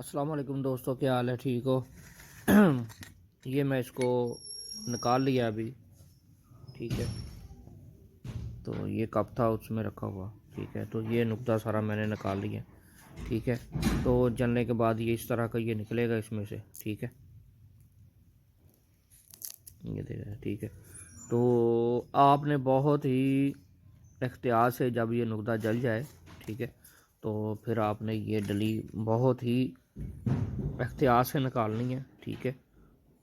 अस्सलाम वालेकुम दोस्तों, क्या हाल है? ठीक हो? ये मैं इसको निकाल लिया अभी। ठीक है, तो ये कप था उसमें रखा हुआ। ठीक है, तो ये नुक्ता सारा मैंने निकाल लिया। ठीक है, तो जलने के बाद ये इस तरह का ये निकलेगा इसमें से। ठीक है, ये देख रहे हैं। ठीक है, तो आपने बहुत ही एहतियात से जब ये नुक्ता जल जाए, ठीक है, तो फिर आपने ये डली बहुत ही एहतियात से निकालनी है। ठीक है,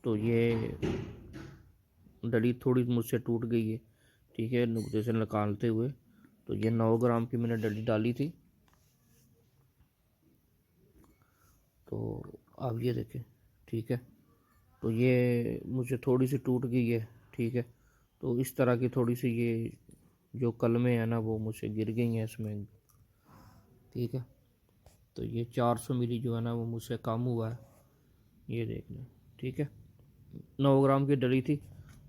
तो ये डली थोड़ी मुझसे टूट गई है। ठीक है, नुक्ते से निकालते हुए। तो ये 9 ग्राम की मैंने डली डाली थी। तो अब ये देखें। ठीक है, तो ये मुझे थोड़ी सी टूट गई है। ठीक है, तो इस तरह की थोड़ी सी ये जो कलमें हैं ना वो मुझसे गिर गई हैं इसमें। ठीक है, तो ये 400 मिली जो है ना वो मुझसे कम हुआ है। ये देख लें। ठीक है, 9 ग्राम की डली थी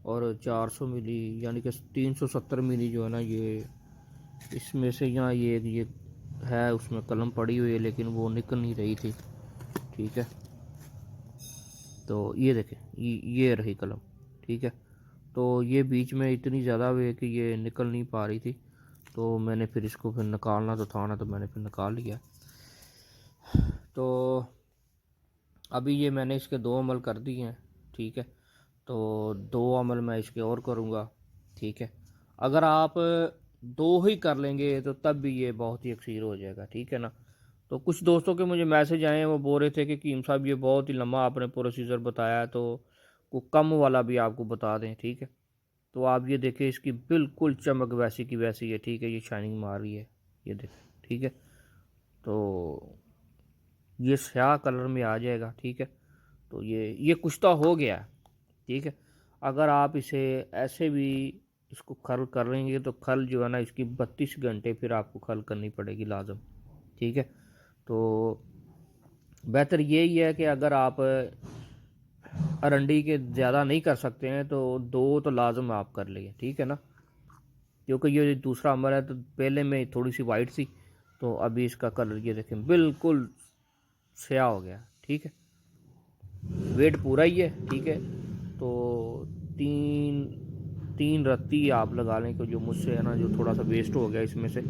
और 400 मिली यानी कि 370 मिली जो है ना ये इसमें से यहाँ ये है, उसमें कलम पड़ी हुई है लेकिन वो निकल नहीं रही थी। ठीक है, तो ये देखें, ये रही कलम। ठीक है, तो ये बीच में इतनी ज़्यादा हुई है कि ये निकल नहीं पा रही थी। तो मैंने फिर इसको फिर निकालना तो था ना, तो मैंने फिर निकाल लिया। तो अभी ये मैंने इसके 2 अमल कर दिए हैं। ठीक है, तो 2 अमल मैं इसके और करूँगा। ठीक है, अगर आप 2 ही कर लेंगे तो तब भी ये बहुत ही अक्सीर हो जाएगा। ठीक है ना। तो कुछ दोस्तों के मुझे मैसेज आए हैं, वो बोल रहे थे कि कीम साहब ये बहुत ही लंबा आपने प्रोसीजर बताया है, तो को कम वाला भी आपको बता दें। ठीक है, तो आप ये देखें, इसकी बिल्कुल चमक वैसी की वैसी है। ठीक है, ये शाइनिंग मार रही है, ये देखें। ठीक है, तो ये स्याह कलर में आ जाएगा। ठीक है, तो ये कुछ तो हो गया। ठीक है, अगर आप इसे ऐसे भी इसको खल कर लेंगे तो खल जो है ना इसकी 32 घंटे फिर आपको खल करनी पड़ेगी लाजम। ठीक है, तो बेहतर यही है कि अगर आप अरंडी के ज़्यादा नहीं कर सकते हैं तो 2 तो लाजम आप कर लेंगे। ठीक है ना, क्योंकि ये दूसरा अमर है। तो पहले में थोड़ी सी वाइट सी, तो अभी इसका कलर ये देखें बिल्कुल स्याह हो गया। ठीक है, वेट पूरा ही है। ठीक है, तो तीन तीन रत्ती आप लगा लें, कि जो मुझसे है ना जो थोड़ा सा वेस्ट हो गया इसमें से,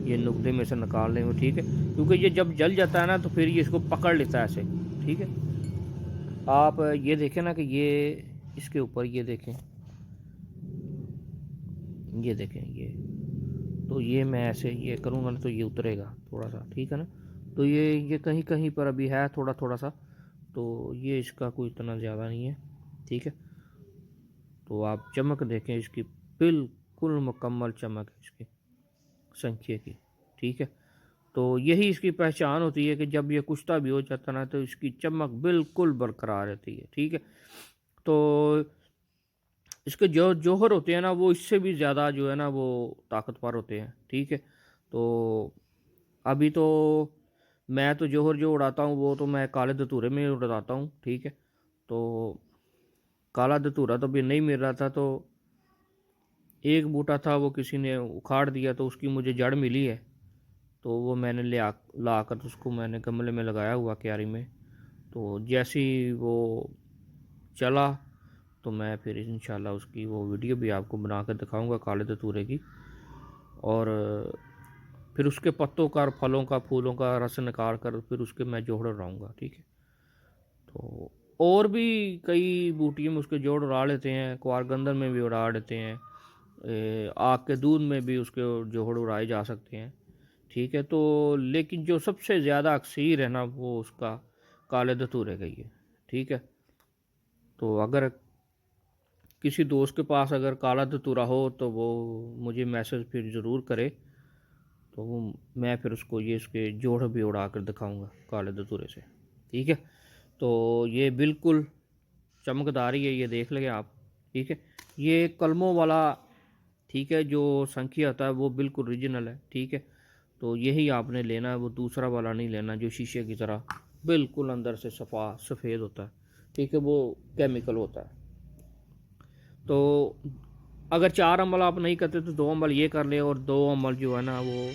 ये नुकते में से निकाल लें वो। ठीक है, क्योंकि ये जब जल जाता है ना तो फिर ये इसको पकड़ लेता है ऐसे। ठीक है, आप ये देखें ना कि ये इसके ऊपर ये देखें, ये देखें, ये तो ये मैं ऐसे ये करूँगा ना तो ये उतरेगा थोड़ा सा। ठीक है ना, तो ये कहीं कहीं पर अभी है थोड़ा थोड़ा सा, तो ये इसका कोई इतना ज़्यादा नहीं है। ठीक है, तो आप चमक देखें इसकी, बिल्कुल मुकम्मल चमक है इसकी संखे की। ठीक है, तो यही इसकी पहचान होती है कि जब ये कुश्ता भी हो जाता ना तो इसकी चमक बिल्कुल बरकरार रहती है। ठीक है, तो इसके जो जौहर होते हैं ना वो इससे भी ज़्यादा जो है ना वो ताकतवर होते हैं। ठीक है, तो अभी तो मैं तो जौहर जो उड़ाता हूँ वो तो मैं काले धतूरे में उड़ाता हूँ। ठीक है, तो काला धतूरा तो अभी नहीं मिल रहा था, तो एक बूटा था वो किसी ने उखाड़ दिया, तो उसकी मुझे जड़ मिली है। तो वो मैंने ले ला कर उसको मैंने गमले में लगाया हुआ क्यारी में। तो जैसे ही वो चला तो मैं फिर इंशाल्लाह उसकी वो वीडियो भी आपको बना कर दिखाऊंगा काले धतूरे की। और फिर उसके पत्तों का, फलों का, फूलों का रस निकाल कर फिर उसके मैं जोड़ उड़ाऊँगा। ठीक है, तो और भी कई बूटियों में उसके जोड़ उड़ा लेते हैं, कुआरगंदल में भी उड़ा लेते हैं, आग के दूध में भी उसके जोड़ उड़ाए जा सकते हैं। ठीक है, तो लेकिन जो सबसे ज़्यादा अक्सीर है ना वो उसका काले धतूरे का ही है। ठीक है, तो अगर किसी दोस्त के पास अगर काला धतूरा हो तो वो मुझे मैसेज फिर ज़रूर करे, तो वो मैं फिर उसको ये उसके जोड़ भी उड़ा कर दिखाऊंगा काले धतूरे से। ठीक है, तो ये बिल्कुल चमकदार ही है, ये देख लेंगे आप। ठीक है, ये कलमों वाला, ठीक है, जो संख्या होता है वो बिल्कुल ओरिजिनल है। ठीक है, तो यही आपने लेना है, वो दूसरा वाला नहीं लेना जो शीशे की तरह बिल्कुल अंदर से सफ़ा सफ़ेद होता है। ठीक है, वो केमिकल होता है। तो अगर 4 अमल आप नहीं करते तो 2 अमल ये कर ले, और 2 अमल जो है ना वो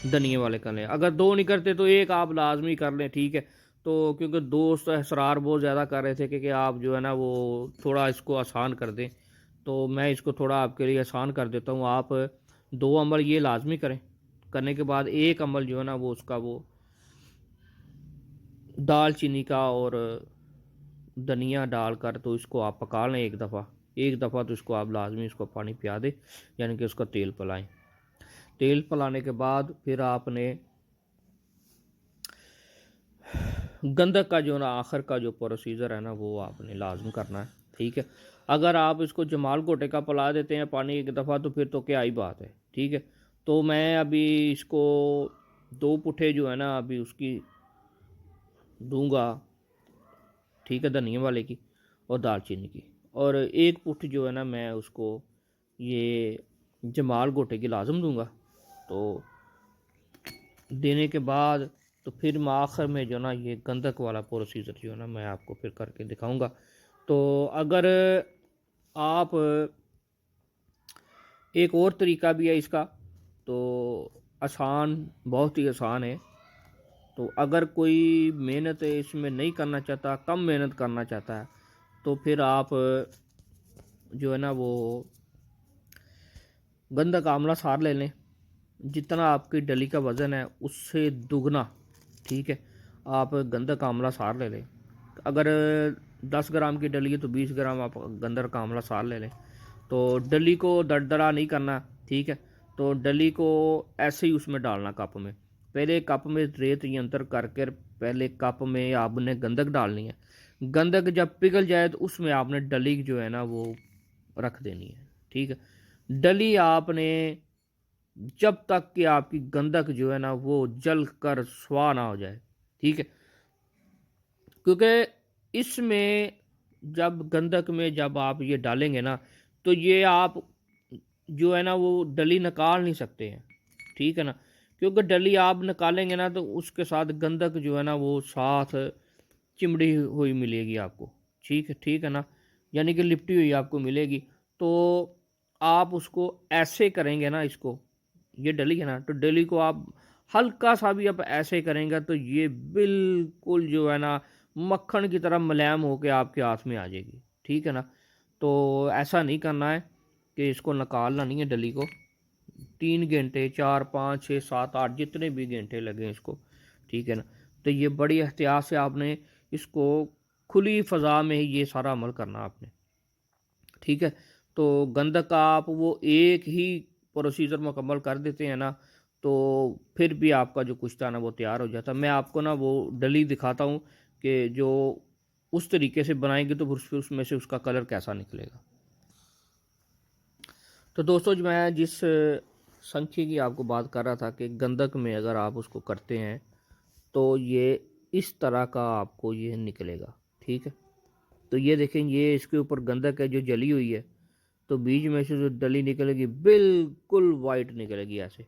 धनिए वाले कर लें। अगर 2 नहीं करते तो एक आप लाजमी कर लें, ठीक है। तो क्योंकि दोस्त इसरार बहुत ज़्यादा कर रहे थे कि आप जो है ना वो थोड़ा इसको आसान कर दें, तो मैं इसको थोड़ा आपके लिए आसान कर देता हूँ। आप 2 अमल ये लाजमी करें, करने के बाद एक अमल जो है ना वो उसका वो दाल चीनी का और धनिया डालकर तो इसको आप पका लें एक दफ़ा तो इसको आप लाजमी इसको पानी पिया दें, यानी कि उसका तेल पिलाएं। तेल पिलाने के बाद फिर आपने गंधक का जो ना आखिर का जो प्रोसीजर है ना वो आपने लाजम करना है, ठीक है। अगर आप इसको जमाल घोटे का पिला देते हैं पानी एक दफ़ा तो फिर तो क्या ही बात है, ठीक है। तो मैं अभी इसको 2 पुट्ठे जो है ना अभी उसकी दूंगा, ठीक है, धनिया वाले की और दालचीनी की, और एक पुट्ठ जो है ना मैं उसको ये जमाल घोटे की लाजम दूंगा। तो देने के बाद तो फिर मैं आखिर में जो ना ये गंधक वाला प्रोसीजर जो है ना मैं आपको फिर करके दिखाऊंगा। तो अगर आप एक और तरीका भी है इसका, तो आसान, बहुत ही आसान है। तो अगर कोई मेहनत इसमें नहीं करना चाहता, कम मेहनत करना चाहता है, तो फिर आप जो है ना वो गंधक आंवला सार ले लें। जितना आपकी डली का वज़न है उससे दुगना, ठीक है, आप गंधक आंवला सार ले लें। अगर 10 ग्राम की डली है तो 20 ग्राम आप गंधक आंवला सार ले लें। तो डली को दरदरा नहीं करना, ठीक है। तो डली को ऐसे ही उसमें डालना कप में, पहले कप में रेत यंत्र करके पहले कप में आपने गंधक डालनी है। गंधक जब पिघल जाए तो उसमें आपने डली जो है ना वो रख देनी है, ठीक है। डली आपने जब तक कि आपकी गंधक जो है ना वो जल कर स्वाह ना हो जाए, ठीक है। क्योंकि इसमें जब गंधक में जब आप ये डालेंगे ना तो ये आप जो है ना वो डली निकाल नहीं सकते हैं, ठीक है ना। क्योंकि डली आप निकालेंगे ना तो उसके साथ गंधक जो है ना वो साथ चिमड़ी हुई मिलेगी आपको, ठीक है ना, यानी कि लिपटी हुई आपको मिलेगी। तो आप उसको ऐसे करेंगे ना, इसको ये डली है ना तो डली को आप हल्का सा भी आप ऐसे करेंगे तो ये बिल्कुल जो है ना मक्खन की तरह मुलायम होकर आपके हाथ में आ जाएगी, ठीक है ना। तो ऐसा नहीं करना है कि इसको निकालना नहीं है डली को, 3 घंटे 4 5 6 7 8 जितने भी घंटे लगे इसको, ठीक है ना। तो ये बड़ी एहतियात से आपने इसको खुली फ़ज़ा में ही ये सारा अमल करना आपने, ठीक है। तो गंधक का आप वो एक ही प्रोसीजर मुकम्मल कर देते हैं ना तो फिर भी आपका जो कुश्ता ना वो तैयार हो जाता है। मैं आपको ना वो डली दिखाता हूँ कि जो उस तरीके से बनाएंगे तो फिर उसमें से उसका कलर कैसा निकलेगा। तो दोस्तों जो मैं जिस संख्या की आपको बात कर रहा था कि गंधक में अगर आप उसको करते हैं तो ये इस तरह का आपको ये निकलेगा, ठीक है। तो ये देखें, ये इसके ऊपर गंधक है जो जली हुई है, तो बीच में से जो डली निकलेगी बिल्कुल वाइट निकलेगी ऐसे।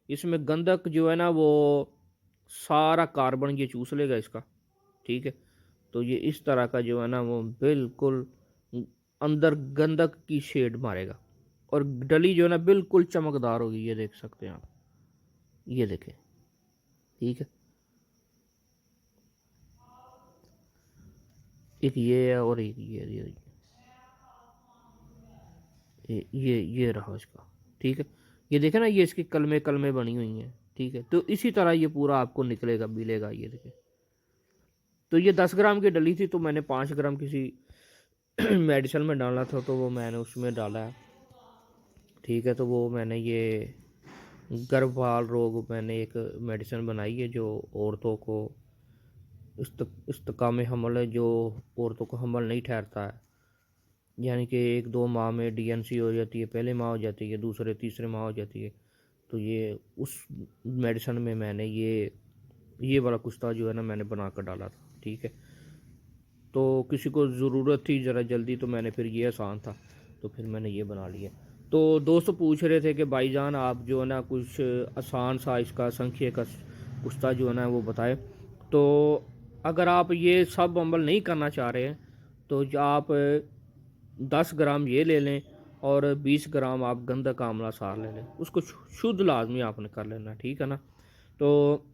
इसमें गंधक जो है ना वो सारा कार्बन ये चूस लेगा इसका, ठीक है। तो ये इस तरह का जो है ना वो बिल्कुल अंदर गंधक की शेड मारेगा और डली जो है ना बिल्कुल चमकदार होगी, ये देख सकते हैं आप, ये देखें, ठीक है। एक ये है और एक ये रहा इसका, ठीक है। ये देखें ना, ये इसकी कलमे कलमे बनी हुई हैं, ठीक है। तो इसी तरह ये पूरा आपको निकलेगा मिलेगा, ये देखें। तो ये 10 ग्राम की डली थी तो मैंने 5 ग्राम किसी मेडिसिन में डाला था तो वो मैंने उसमें डाला है, ठीक है। तो वो मैंने ये गर्भपाल रोग मैंने एक मेडिसिन बनाई है जो औरतों को इस्तकाम हमल है, जो औरतों को हमल नहीं ठहरता है, यानी कि 1 2 माह में डीएनसी हो जाती है, पहले माह हो जाती है, दूसरे तीसरे माह हो जाती है। तो ये उस मेडिसिन में मैंने ये वाला कुश्ता जो है ना मैंने बना कर डाला था, ठीक है। तो किसी को ज़रूरत थी ज़रा जल्दी तो मैंने फिर ये आसान था तो फिर मैंने ये बना लिया। तो दोस्त पूछ रहे थे कि भाईजान आप जो है ना कुछ आसान सा इसका संख्या का कुश्ता जो है ना वो बताए। तो अगर आप ये सब अमल नहीं करना चाह रहे हैं तो आप 10 ग्राम ये ले लें और 20 ग्राम आप गंधक आंवला सार ले लें, उसको शुद्ध लाजमी आपने कर लेना, ठीक है ना। तो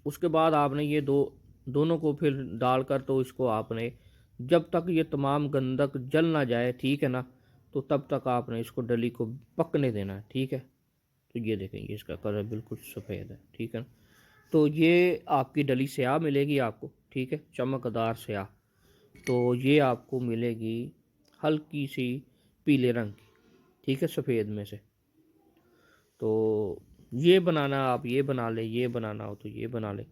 उसके बाद आपने ये दोनों को फिर डालकर, तो इसको आपने जब तक ये तमाम गंधक जल ना जाए, ठीक है ना, तो तब तक आपने इसको डली को पकने देना है, ठीक है। तो ये देखें, ये इसका कलर बिल्कुल सफ़ेद है, ठीक है ना। तो ये आपकी डली स्याह मिलेगी आपको, ठीक है, चमकदार स्याह। तो ये आपको मिलेगी हल्की सी पीले रंग की, ठीक है, सफ़ेद में से। तो ये बनाना, आप ये बना ले, ये बनाना हो तो ये बना ले।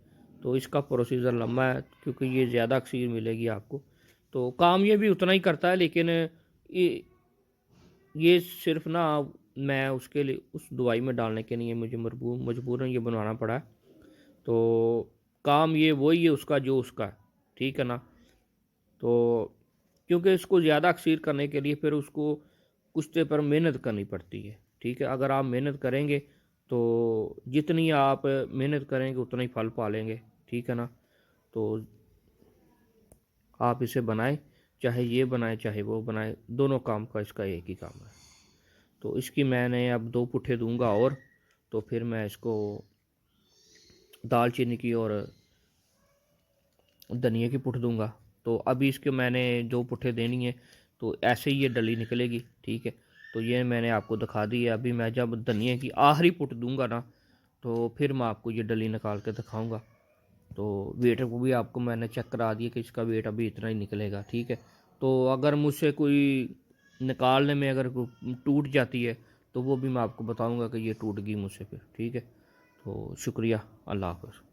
तो इसका प्रोसीजर लंबा है, क्योंकि ये ज़्यादा अक्सर मिलेगी आपको, तो काम ये भी उतना ही करता है, लेकिन ये सिर्फ ना, मैं उसके लिए उस दवाई में डालने के लिए मुझे मजबूरन ये बनवाना पड़ा है। तो काम ये वही है उसका जो उसका है, ठीक है ना। तो क्योंकि इसको ज़्यादा अक्सर करने के लिए फिर उसको कुश्ते पर मेहनत करनी पड़ती है, ठीक है। अगर आप मेहनत करेंगे तो जितनी आप मेहनत करेंगे उतना ही फल पालेंगे, ठीक है ना। तो आप इसे बनाएं, चाहे ये बनाएं चाहे वो बनाएं, दोनों काम का इसका एक ही काम है। तो इसकी मैंने अब 2 पुट्ठे दूंगा, और तो फिर मैं इसको दालचीनी की और धनिया की पुट्ठ दूंगा। तो अभी इसके मैंने 2 पुट्ठे देनी है, तो ऐसे ही ये डली निकलेगी, ठीक है। तो ये मैंने आपको दिखा दी है। अभी मैं जब धनिया की आखिरी पुट्ठ दूंगा ना, तो फिर मैं आपको ये डली निकाल के दिखाऊंगा। तो वेट को भी आपको मैंने चेक करा दिया कि इसका वेट अभी इतना ही निकलेगा, ठीक है। तो अगर मुझसे कोई निकालने में अगर टूट जाती है, तो वो भी मैं आपको बताऊंगा कि ये टूट गई मुझसे फिर, ठीक है। तो शुक्रिया, अल्लाह हाफ़िज़।